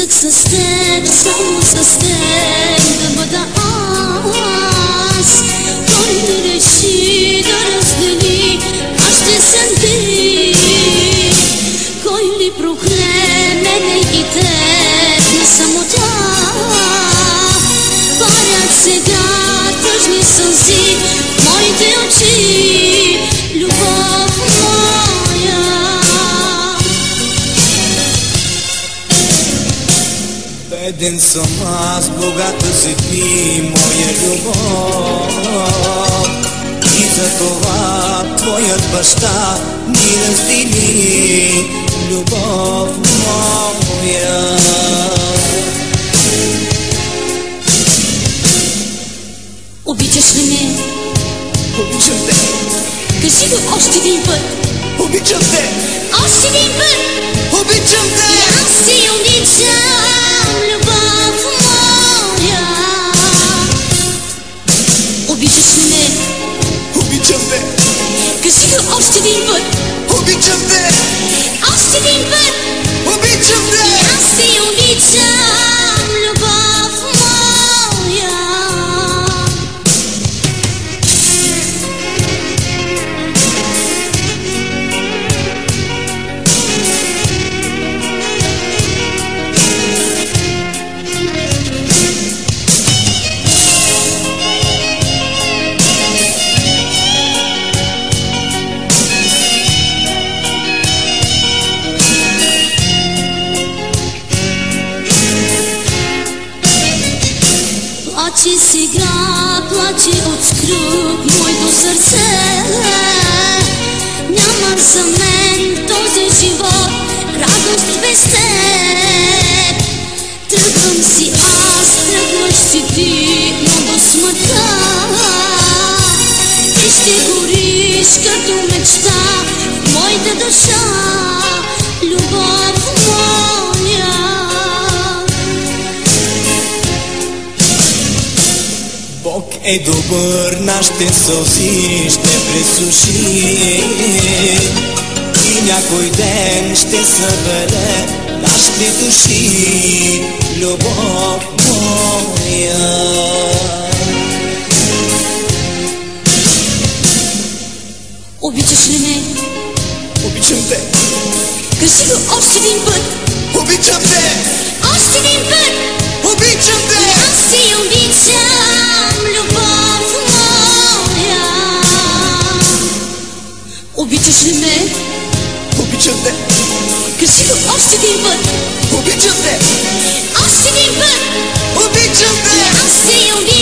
Исках с теб, само с теб да бъда аз. Той не реши да раздели нашите съдби. Кой ли прокля мене и теб на самота? Парят сега тъжни сълзи в моите очи, любов моя. Беден съм аз, богата си ти, моя любов. И за това твоят баща ни раздели, любов моя. Обичаш ли ме? Обичам те. Кажи го още един път. Обичам те. Още един път. Обичам те. Аз ти обичам, любов моя. Обичаш ли ме? Обичам те. Кажи го още един път. Обичам те. Още един път. Обичам те. Аз ти обичам, любов моя. Плаче сега, плаче от скръб моето сърце. Няма за мен този живот радост без теб. Тръгвам си аз, тръгваш си ти, но до смъртта. Ти ще гориш като мечта в моята душа, любов моя. Бог е добър, нашите сълзи ще пресуши и някой ден ще събере нашите души, любов моя. Обичаш ли ме? Обичам те. Кажи го още един път. Обичам те. Още един път. Обичам те. Аз ти обичам, любов моя. Обичаш ли ме? Обичам те. Кажи го още един път. Обичам те. Още един път. Обичам те. Аз ти обичам.